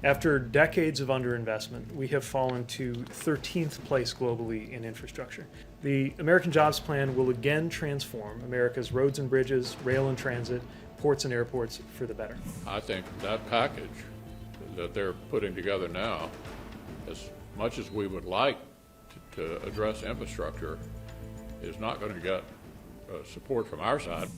After decades of underinvestment, we have fallen to 13th place globally in infrastructure. The American Jobs Plan will again transform America's roads and bridges, rail and transit, ports and airports for the better. I think that package that they're putting together now, as much as we would like to address infrastructure, is not going to get support from our side.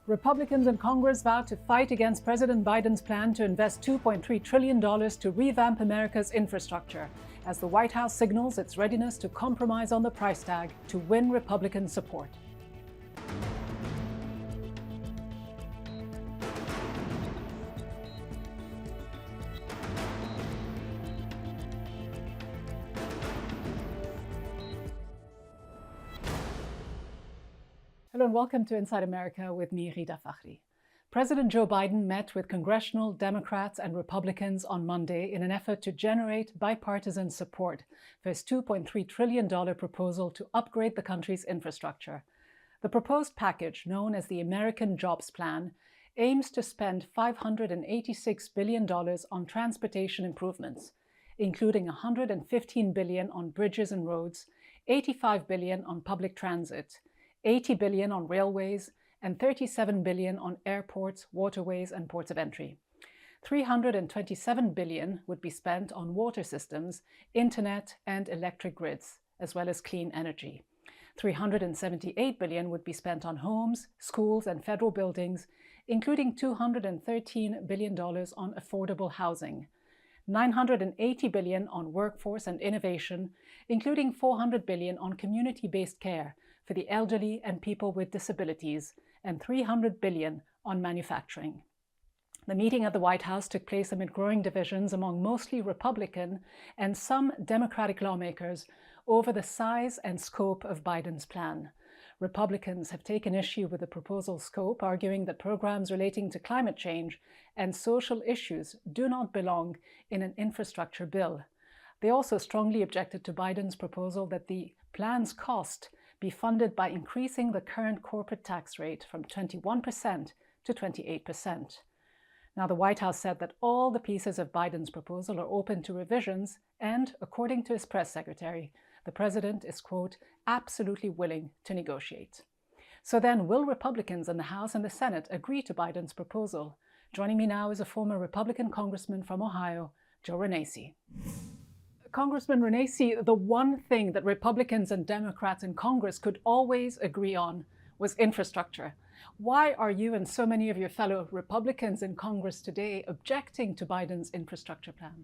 Republicans in Congress vowed to fight against President Biden's plan to invest $2.3 trillion to revamp America's infrastructure, as the White House signals its readiness to compromise on the price tag to win Republican support. Hello and welcome to Inside America with me, Ghida Fakhry. President Joe Biden met with congressional Democrats and Republicans on Monday in an effort to generate bipartisan support for his $2.3 trillion proposal to upgrade the country's infrastructure. The proposed package, known as the American Jobs Plan, aims to spend $586 billion on transportation improvements, including $115 billion on bridges and roads, $85 billion on public transit, $80 billion on railways, and $37 billion on airports, waterways, and ports of entry. $327 billion would be spent on water systems, internet, and electric grids, as well as clean energy. $378 billion would be spent on homes, schools, and federal buildings, including $213 billion on affordable housing. $980 billion on workforce and innovation, including $400 billion on community-based care for the elderly and people with disabilities, and $300 billion on manufacturing. The meeting at the White House took place amid growing divisions among mostly Republican and some Democratic lawmakers over the size and scope of Biden's plan. Republicans have taken issue with the proposal's scope, arguing that programs relating to climate change and social issues do not belong in an infrastructure bill. They also strongly objected to Biden's proposal that the plan's cost be funded by increasing the current corporate tax rate from 21% to 28%. Now, the White House said that all the pieces of Biden's proposal are open to revisions and, according to his press secretary, the president is, quote, absolutely willing to negotiate. So then, will Republicans in the House and the Senate agree to Biden's proposal? Joining me now is a former Republican congressman from Ohio, Joe Renacci. Congressman Renacci, the one thing that Republicans and Democrats in Congress could always agree on was infrastructure. Why are you and so many of your fellow Republicans in Congress today objecting to Biden's infrastructure plan?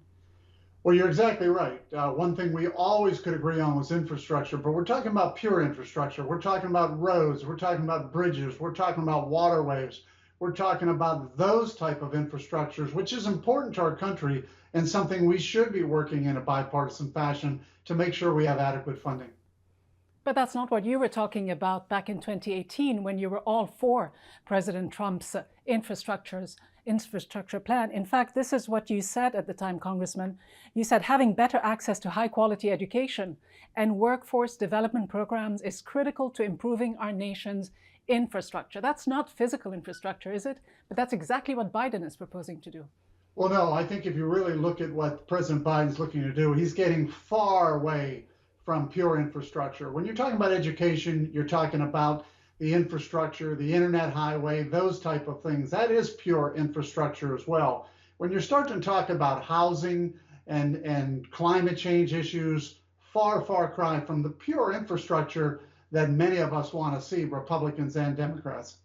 Well, you're exactly right. One thing we always could agree on was infrastructure, but we're talking about pure infrastructure. We're talking about roads. We're talking about bridges. We're talking about waterways. We're talking about those type of infrastructures, which is important to our country and something we should be working in a bipartisan fashion to make sure we have adequate funding. But that's not what you were talking about back in 2018 when you were all for President Trump's infrastructure plan. In fact, this is what you said at the time, Congressman. You said having better access to high quality education and workforce development programs is critical to improving our nation's infrastructure. That's not physical infrastructure, is it? But that's exactly what Biden is proposing to do. Well, no, I think if you really look at what President Biden's looking to do, he's getting far away from pure infrastructure. When you're talking about education, you're talking about the infrastructure, the internet highway, those type of things. That is pure infrastructure as well. When you're starting to talk about housing and climate change issues, far cry from the pure infrastructure that many of us want to see, Republicans and Democrats.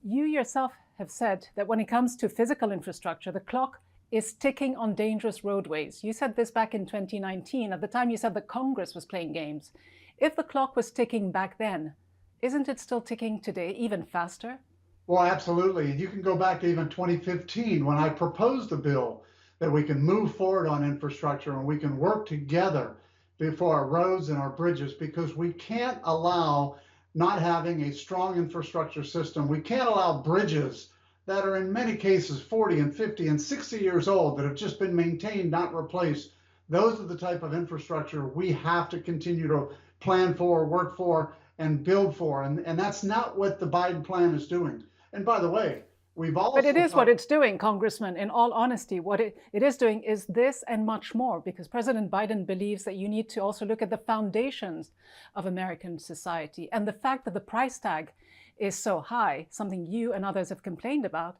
You yourself have said that when it comes to physical infrastructure, the clock is ticking on dangerous roadways. You said this back in 2019. At the time, you said that Congress was playing games. If the clock was ticking back then, isn't it still ticking today, even faster? Well, absolutely. You can go back to even 2015 when I proposed a bill that we can move forward on infrastructure and we can work together for our roads and our bridges, because we can't allow not having a strong infrastructure system. We can't allow bridges that are in many cases 40 and 50 and 60 years old that have just been maintained, not replaced. Those are the type of infrastructure we have to continue to plan for, work for, and build for. And that's not what the Biden plan is doing. And by the way, We've also But it is what it's doing, Congressman. In all honesty, what it is doing is this and much more, because President Biden believes that you need to also look at the foundations of American society. And the fact that the price tag is so high, something you and others have complained about,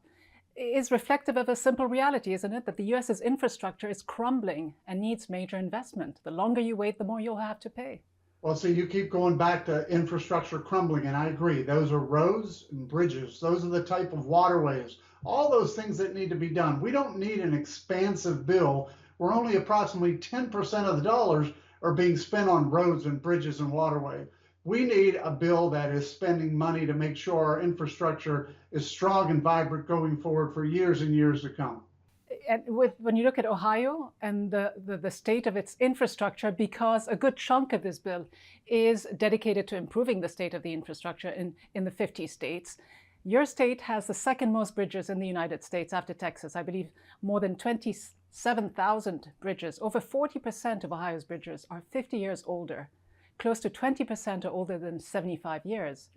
is reflective of a simple reality, isn't it? That the US's infrastructure is crumbling and needs major investment. The longer you wait, the more you'll have to pay. Well, so you keep going back to infrastructure crumbling, and I agree. Those are roads and bridges. Those are the type of waterways, all those things that need to be done. We don't need an expansive bill where only approximately 10% of the dollars are being spent on roads and bridges and waterway. We need a bill that is spending money to make sure our infrastructure is strong and vibrant going forward for years and years to come. And when you look at Ohio and the state of its infrastructure, because a good chunk of this bill is dedicated to improving the state of the infrastructure in the 50 states, your state has the second most bridges in the United States after Texas. I believe more than 27,000 bridges. Over 40% of Ohio's bridges are 50 years older. Close to 20% are older than 75 years.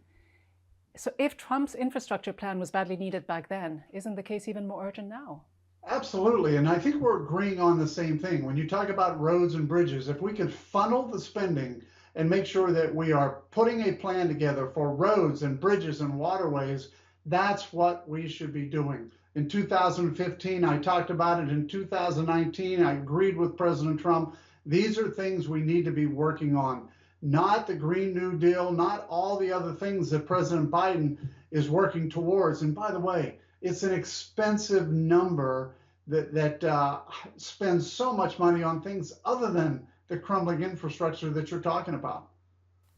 So if Trump's infrastructure plan was badly needed back then, isn't the case even more urgent now? Absolutely. And I think we're agreeing on the same thing. When you talk about roads and bridges, if we could funnel the spending and make sure that we are putting a plan together for roads and bridges and waterways, that's what we should be doing. In 2015, I talked about it. In 2019, I agreed with President Trump. These are things we need to be working on, not the Green New Deal, not all the other things that President Biden is working towards. And by the way, it's an expensive number that spends so much money on things other than the crumbling infrastructure that you're talking about.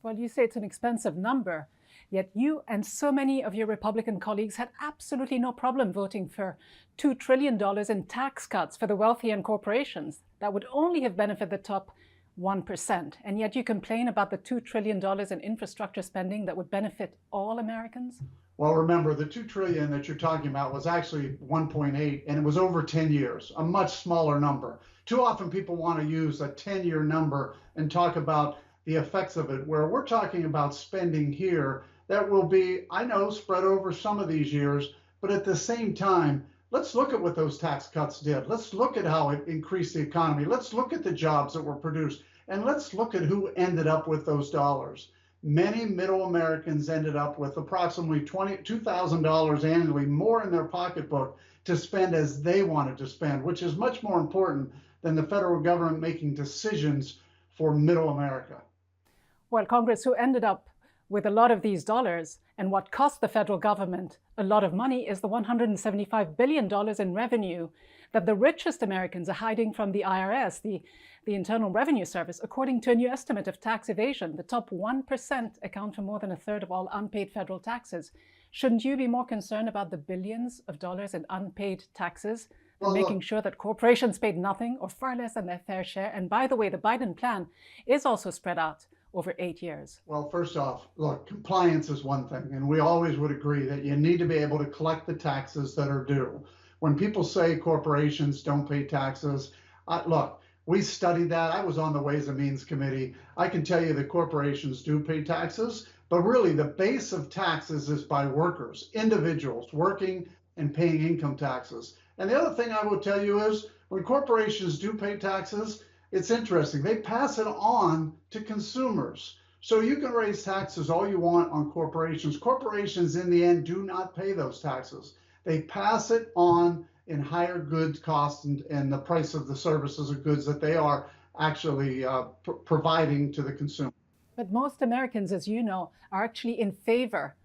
Well, you say it's an expensive number, yet you and so many of your Republican colleagues had absolutely no problem voting for $2 trillion in tax cuts for the wealthy and corporations. That would only have benefited the top 1%. And yet you complain about the $2 trillion in infrastructure spending that would benefit all Americans? Well, remember, the $2 trillion that you're talking about was actually 1.8, and it was over 10 years, a much smaller number. Too often people want to use a 10-year number and talk about the effects of it, where we're talking about spending here that will be, I know, spread over some of these years, but at the same time, let's look at what those tax cuts did. Let's look at how it increased the economy. Let's look at the jobs that were produced, and let's look at who ended up with those dollars. Many middle Americans ended up with approximately $2,000 annually more in their pocketbook to spend as they wanted to spend, which is much more important than the federal government making decisions for middle America. Well, Congress, who ended up with a lot of these dollars and what cost the federal government a lot of money is the $175 billion in revenue that the richest Americans are hiding from the IRS, the Internal Revenue Service. According to a new estimate of tax evasion, the top 1% account for more than a third of all unpaid federal taxes. Shouldn't you be more concerned about the billions of dollars in unpaid taxes than making sure that corporations paid nothing or far less than their fair share? And by the way, the Biden plan is also spread out over 8 years. Well, first off, look, compliance is one thing, and we always would agree that you need to be able to collect the taxes that are due. When people say corporations don't pay taxes, look, we studied that. I was on the Ways and Means Committee. I can tell you that corporations do pay taxes, but really the base of taxes is by workers, individuals working and paying income taxes. And the other thing I will tell you is when corporations do pay taxes, it's interesting. They pass it on to consumers. So you can raise taxes all you want on corporations. Corporations in the end do not pay those taxes. They pass it on in higher goods costs and the price of the services or goods that they are actually providing to the consumer. But most Americans, as you know, are actually in favor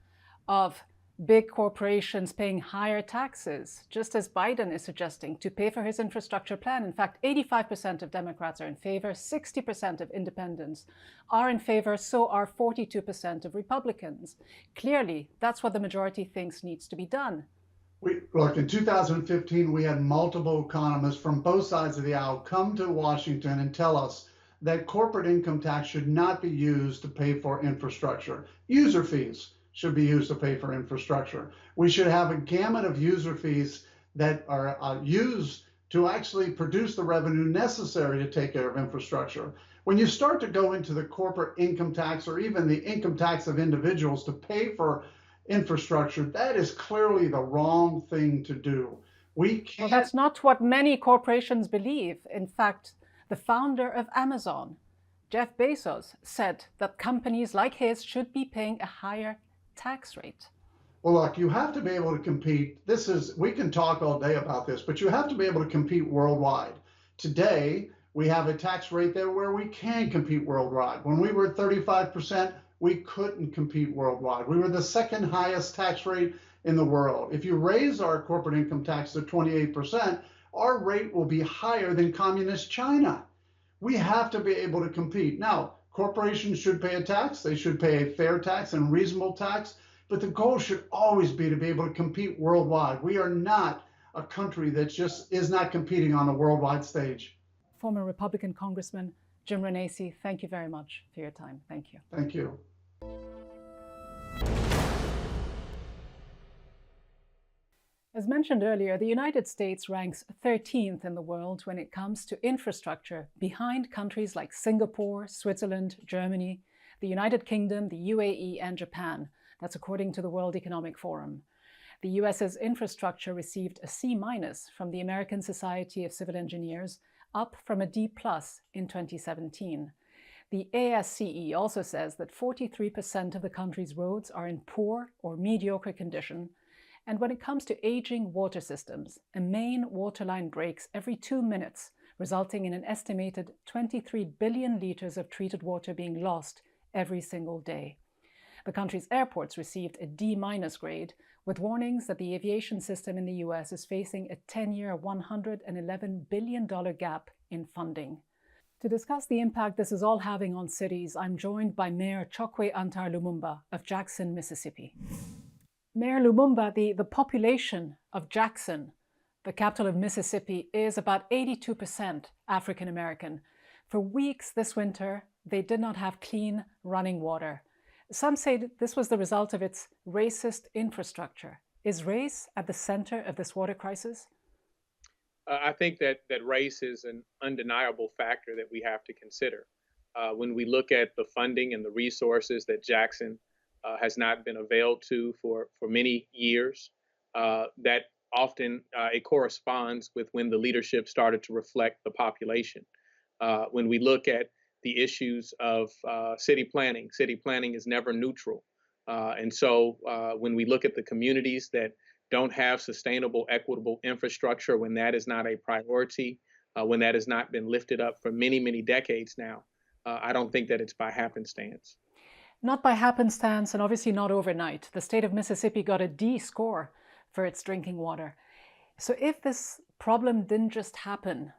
of big corporations paying higher taxes, just as Biden is suggesting, to pay for his infrastructure plan. In fact, 85% of Democrats are in favor, 60% of independents are in favor, so are 42% of Republicans. Clearly, that's what the majority thinks needs to be done. Look, in 2015, we had multiple economists from both sides of the aisle come to Washington and tell us that corporate income tax should not be used to pay for infrastructure. User fees should be used to pay for infrastructure. We should have a gamut of user fees that are used to actually produce the revenue necessary to take care of infrastructure. When you start to go into the corporate income tax or even the income tax of individuals to pay for infrastructure, that is clearly the wrong thing to do. We Well, can't. that's not what many corporations believe. In fact, the founder of Amazon, Jeff Bezos, said that companies like his should be paying a higher tax rate. Well, look, you have to be able to compete. We can talk all day about this, but you have to be able to compete worldwide. Today, we have a tax rate there where we can compete worldwide. When we were at 35%, we couldn't compete worldwide. We were the second highest tax rate in the world. If you raise our corporate income tax to 28%, our rate will be higher than communist China. We have to be able to compete. Now, corporations should pay a tax. They should pay a fair tax and reasonable tax. But the goal should always be to be able to compete worldwide. We are not a country that just is not competing on the worldwide stage. Former Republican Congressman Jim Renacci, thank you very much for your time. Thank you. Thank you. As mentioned earlier, the United States ranks 13th in the world when it comes to infrastructure, behind countries like Singapore, Switzerland, Germany, the United Kingdom, the UAE, and Japan. That's according to the World Economic Forum. The US's infrastructure received a C- from the American Society of Civil Engineers, up from a D+ in 2017. The ASCE also says that 43% of the country's roads are in poor or mediocre condition. And when it comes to aging water systems, a main water line breaks every 2 minutes, resulting in an estimated 23 billion liters of treated water being lost every single day. The country's airports received a D- grade, with warnings that the aviation system in the US is facing a 10-year, $111 billion gap in funding. To discuss the impact this is all having on cities, I'm joined by Mayor Chokwe Antar Lumumba of Jackson, Mississippi. Mayor Lumumba, the population of Jackson, the capital of Mississippi, is about 82% African American. For weeks this winter, they did not have clean running water. Some say this was the result of its racist infrastructure. Is race at the center of this water crisis? I think that race is an undeniable factor that we have to consider. When we look at the funding and the resources that Jackson has not been availed to for many years, that often it corresponds with when the leadership started to reflect the population. When we look at the issues of city planning is never neutral. And so when we look at the communities that don't have sustainable, equitable infrastructure, when that is not a priority, when that has not been lifted up for many, many decades now, I don't think that it's by happenstance. Not by happenstance, and obviously not overnight. The state of Mississippi got a D score for its drinking water. So if this problem didn't just happen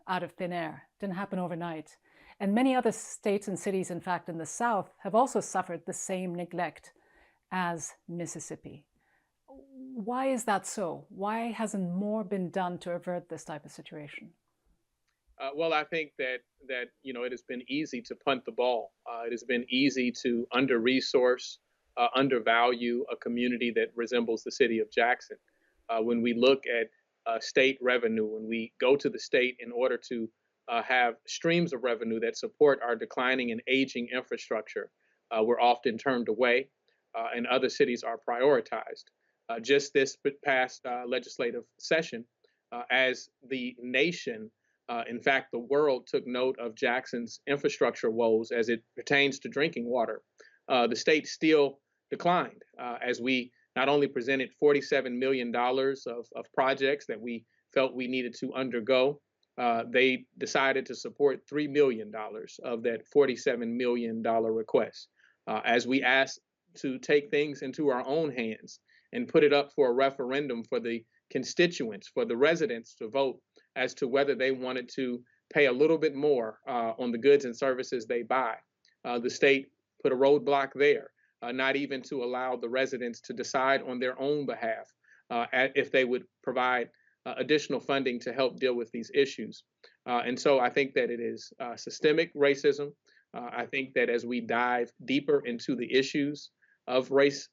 out of thin air, didn't happen overnight, and many other states and cities, in fact, in the South, have also suffered the same neglect as Mississippi. Why is that so? Why hasn't more been done to avert this type of situation? Well, I think that it has been easy to punt the ball. It has been easy to under-resource, undervalue a community that resembles the city of Jackson. When we look at state revenue, when we go to the state in order to have streams of revenue that support our declining and aging infrastructure, we're often turned away, and other cities are prioritized. Just this past legislative session, as the nation, in fact, the world took note of Jackson's infrastructure woes as it pertains to drinking water, the state still declined as we not only presented $47 million of projects that we felt we needed to undergo, they decided to support $3 million of that $47 million request. As we asked to take things into our own hands and put it up for a referendum for the constituents, for the residents to vote as to whether they wanted to pay a little bit more on the goods and services they buy. The state put a roadblock there, not even to allow the residents to decide on their own behalf if they would provide additional funding to help deal with these issues. And so I think that it is systemic racism. I think that as we dive deeper into the issues of race,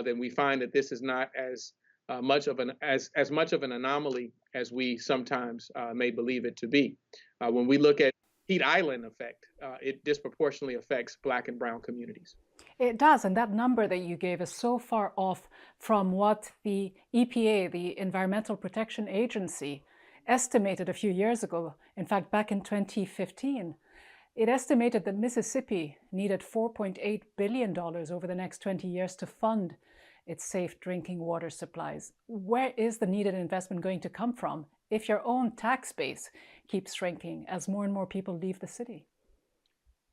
then we find that this is not as much of an anomaly as we sometimes may believe it to be. When we look at heat island effect, it disproportionately affects Black and brown communities. It does, and that number that you gave is so far off from what the EPA, the Environmental Protection Agency, estimated a few years ago. In fact, back in 2015, it estimated that Mississippi needed $4.8 billion over the next 20 years to fund its safe drinking water supplies. Where is the needed investment going to come from if your own tax base keeps shrinking as more and more people leave the city?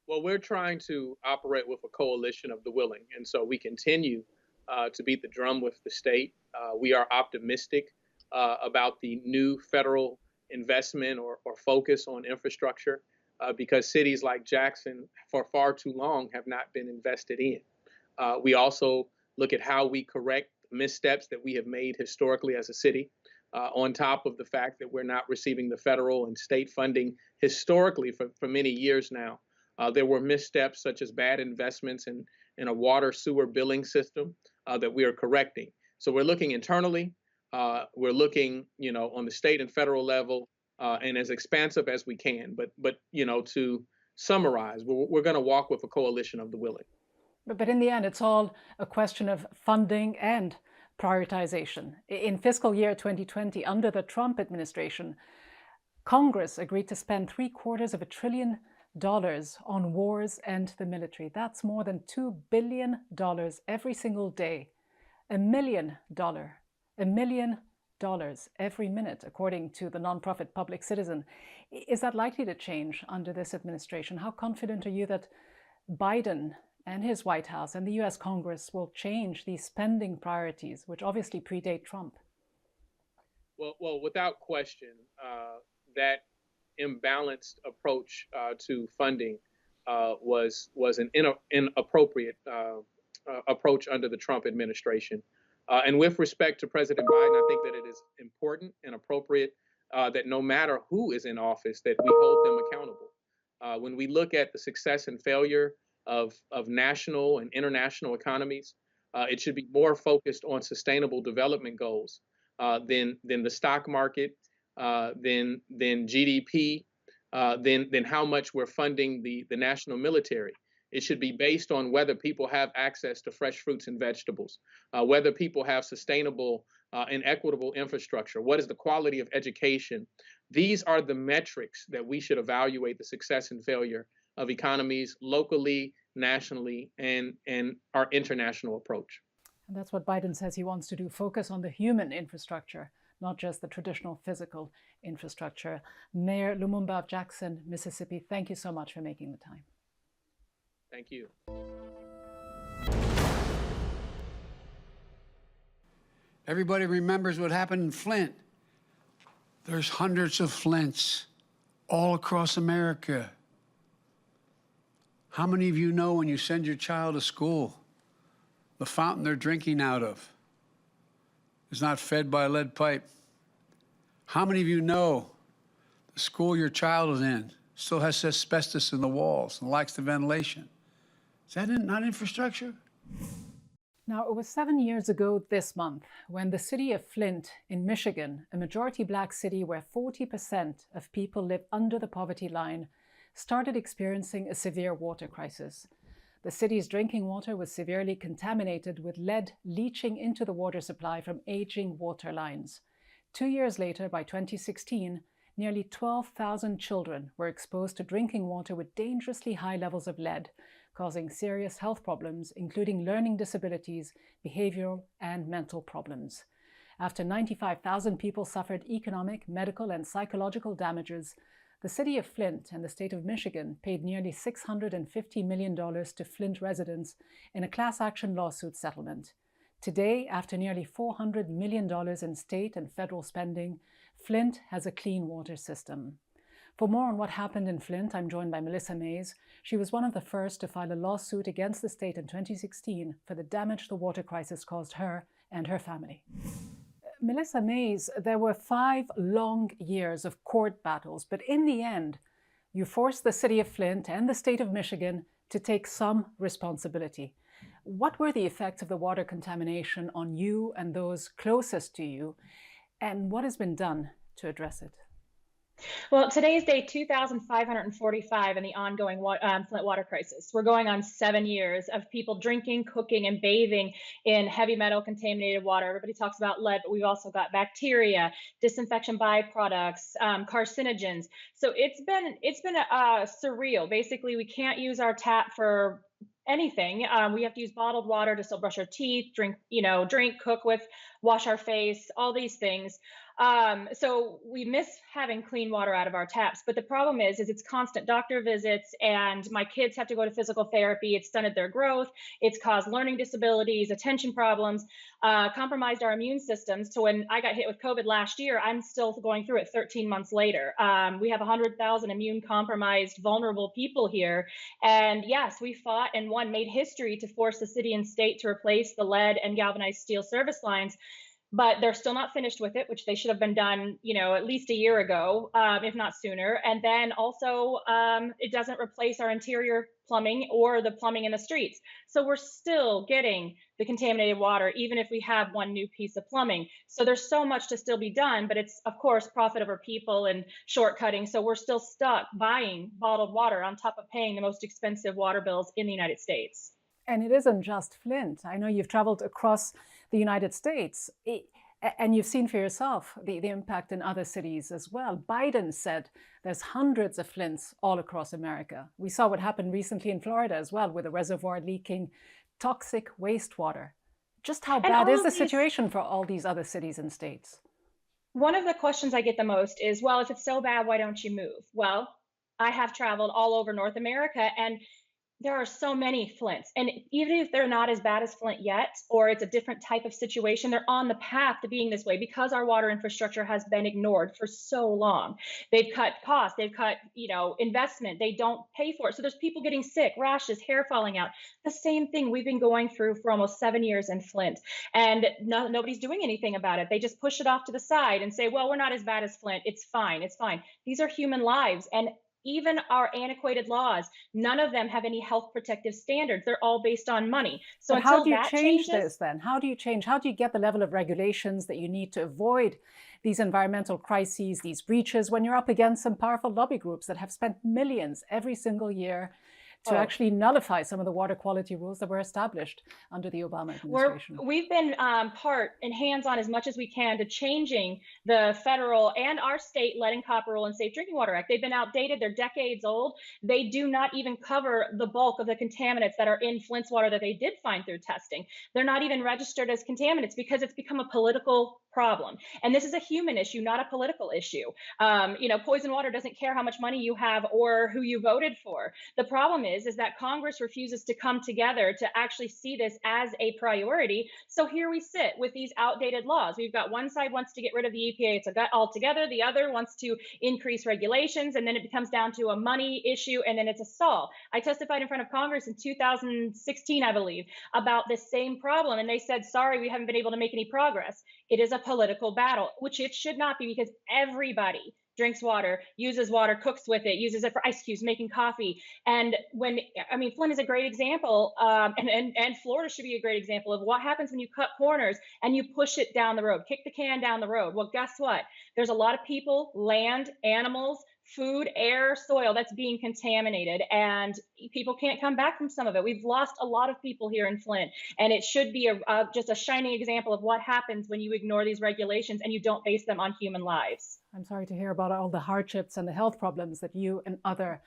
Well, we're trying to operate with a coalition of the willing, and so we continue to beat the drum with the state. We are optimistic about the new federal investment or focus on infrastructure because cities like Jackson, for far too long, have not been invested in. We also look at how we correct missteps that we have made historically as a city, on top of the fact that we're not receiving the federal and state funding historically for many years now. There were missteps such as bad investments in a water sewer billing system that we are correcting. So we're looking internally, we're looking, on the state and federal level, and as expansive as we can. But to summarize, we're going to walk with a coalition of the willing. But in the end, it's all a question of funding and prioritization. In fiscal year 2020, under the Trump administration, Congress agreed to spend $750 billion on wars and the military. That's more than $2 billion every single day. $1 million every minute, according to the nonprofit Public Citizen. Is that likely to change under this administration? How confident are you that Biden and his White House and the US Congress will change these spending priorities, which obviously predate Trump? Well, without question, that imbalanced approach to funding was an inappropriate approach under the Trump administration. And with respect to President Biden, I think that it is important and appropriate that no matter who is in office, that we hold them accountable. When we look at the success and failure of national and international economies, it should be more focused on sustainable development goals than the stock market, than GDP, than how much we're funding the national military. It should be based on whether people have access to fresh fruits and vegetables, whether people have sustainable and equitable infrastructure, what is the quality of education. These are the metrics that we should evaluate the success and failure of economies locally, nationally, and our international approach. And that's what Biden says he wants to do, focus on the human infrastructure, not just the traditional physical infrastructure. Mayor Lumumba of Jackson, Mississippi, thank you so much for making the time. Thank you. Everybody remembers what happened in Flint. There's hundreds of Flints all across America. How many of you know when you send your child to school, the fountain they're drinking out of is not fed by a lead pipe? How many of you know the school your child is in still has asbestos in the walls and lacks the ventilation? Is that not infrastructure? Now, it was 7 years ago this month when the city of Flint in Michigan, a majority Black city where 40% of people live under the poverty line, started experiencing a severe water crisis. The city's drinking water was severely contaminated with lead leaching into the water supply from aging water lines. 2 years later, by 2016, nearly 12,000 children were exposed to drinking water with dangerously high levels of lead, causing serious health problems, including learning disabilities, behavioral and mental problems. After 95,000 people suffered economic, medical, and psychological damages, the city of Flint and the state of Michigan paid nearly $650 million to Flint residents in a class action lawsuit settlement. Today, after nearly $400 million in state and federal spending, Flint has a clean water system. For more on what happened in Flint, I'm joined by Melissa Mays. She was one of the first to file a lawsuit against the state in 2016 for the damage the water crisis caused her and her family. Melissa Mays, there were 5 long years of court battles, but in the end, you forced the city of Flint and the state of Michigan to take some responsibility. What were the effects of the water contamination on you and those closest to you, and what has been done to address it? Well, today is day 2,545 in the ongoing Flint water crisis. We're going on 7 years of people drinking, cooking, and bathing in heavy metal contaminated water. Everybody talks about lead, but we've also got bacteria, disinfection byproducts, carcinogens. So it's been surreal. Basically, we can't use our tap for anything. We have to use bottled water to still brush our teeth, drink, cook with, wash our face, all these things. So we miss having clean water out of our taps. But the problem is it's constant doctor visits, and my kids have to go to physical therapy. It's stunted their growth. It's caused learning disabilities, attention problems, compromised our immune systems. So when I got hit with COVID last year, I'm still going through it 13 months later. We have 100,000 immune compromised, vulnerable people here. And yes, we fought and won, made history to force the city and state to replace the lead and galvanized steel service lines. But they're still not finished with it, which they should have been done, at least a year ago, if not sooner. And then also, it doesn't replace our interior plumbing or the plumbing in the streets. So we're still getting the contaminated water, even if we have one new piece of plumbing. So there's so much to still be done, but it's, of course, profit over people and shortcutting. So we're still stuck buying bottled water on top of paying the most expensive water bills in the United States. And it isn't just Flint. I know you've traveled across the United States and you've seen for yourself the impact in other cities as well. Biden said there's hundreds of Flints all across America. We saw what happened recently in Florida as well, with a reservoir leaking toxic wastewater. Just how bad is the situation for all these other cities and states? One of the questions I get the most is, well, if it's so bad, why don't you move? Well, I have traveled all over North America, and there are so many Flints. And even if they're not as bad as Flint yet, or it's a different type of situation, they're on the path to being this way because our water infrastructure has been ignored for so long. They've cut costs, they've cut, investment, they don't pay for it. So there's people getting sick, rashes, hair falling out. The same thing we've been going through for almost 7 years in Flint. And nobody's doing anything about it. They just push it off to the side and say, well, we're not as bad as Flint. It's fine. It's fine. These are human lives. And even our antiquated laws, none of them have any health protective standards. They're all based on money. So how do you change this then? How do you get the level of regulations that you need to avoid these environmental crises, these breaches, when you're up against some powerful lobby groups that have spent millions every single year to actually nullify some of the water quality rules that were established under the Obama administration? We've been part and hands-on as much as we can to changing the federal and our state Lead and Copper Rule and Safe Drinking Water Act. They've been outdated. They're decades old. They do not even cover the bulk of the contaminants that are in Flint's water that they did find through testing. They're not even registered as contaminants because it's become a political problem. And this is a human issue, not a political issue. Poison water doesn't care how much money you have or who you voted for. The problem is that Congress refuses to come together to actually see this as a priority. So here we sit with these outdated laws. We've got one side wants to get rid of the EPA altogether. The other wants to increase regulations. And then it becomes down to a money issue. And then it's a stall. I testified in front of Congress in 2016, I believe, about this same problem. And they said, sorry, we haven't been able to make any progress. It is a political battle, which it should not be, because everybody drinks water, uses water, cooks with it, uses it for ice cubes, making coffee. And Flint is a great example, and Florida should be a great example of what happens when you cut corners and you push it down the road, kick the can down the road. Well, guess what? There's a lot of people, land, animals, food, air, soil that's being contaminated, and people can't come back from some of it. We've lost a lot of people here in Flint, and it should be just a shining example of what happens when you ignore these regulations and you don't base them on human lives. I'm sorry to hear about all the hardships and the health problems that you and other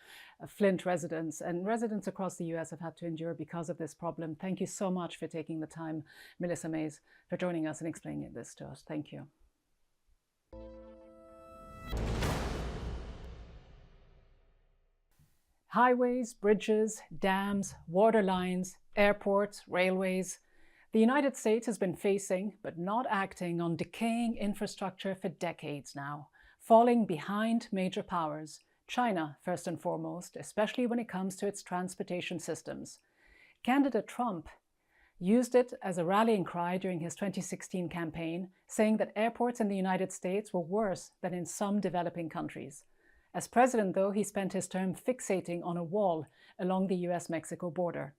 Flint residents and residents across the US have had to endure because of this problem. Thank you so much for taking the time, Melissa Mays, for joining us and explaining this to us. Thank you. Highways, bridges, dams, water lines, airports, railways. The United States has been facing, but not acting on, decaying infrastructure for decades now, falling behind major powers, China first and foremost, especially when it comes to its transportation systems. Candidate Trump used it as a rallying cry during his 2016 campaign, saying that airports in the United States were worse than in some developing countries. As president, though, he spent his term fixating on a wall along the US-Mexico border.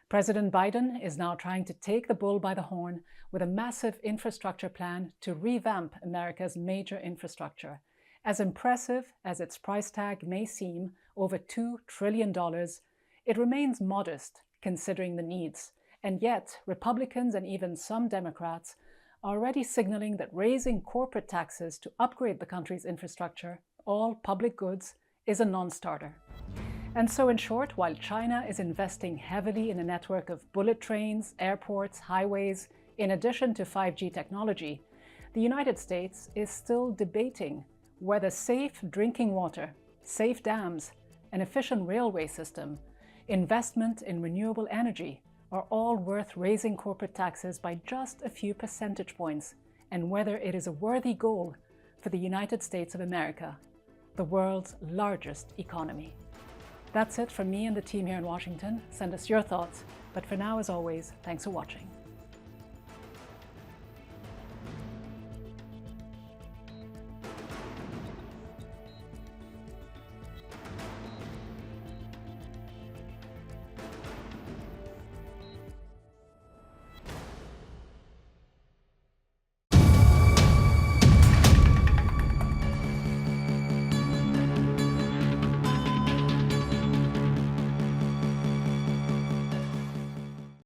President Biden is now trying to take the bull by the horn with a massive infrastructure plan to revamp America's major infrastructure. As impressive as its price tag may seem, over $2 trillion, it remains modest considering the needs. And yet, Republicans and even some Democrats are already signaling that raising corporate taxes to upgrade the country's infrastructure, all public goods, is a non-starter. And so in short, while China is investing heavily in a network of bullet trains, airports, highways, in addition to 5G technology, the United States is still debating whether safe drinking water, safe dams, an efficient railway system, investment in renewable energy are all worth raising corporate taxes by just a few percentage points, and whether it is a worthy goal for the United States of America, the world's largest economy. That's it from me and the team here in Washington. Send us your thoughts. But for now, as always, thanks for watching.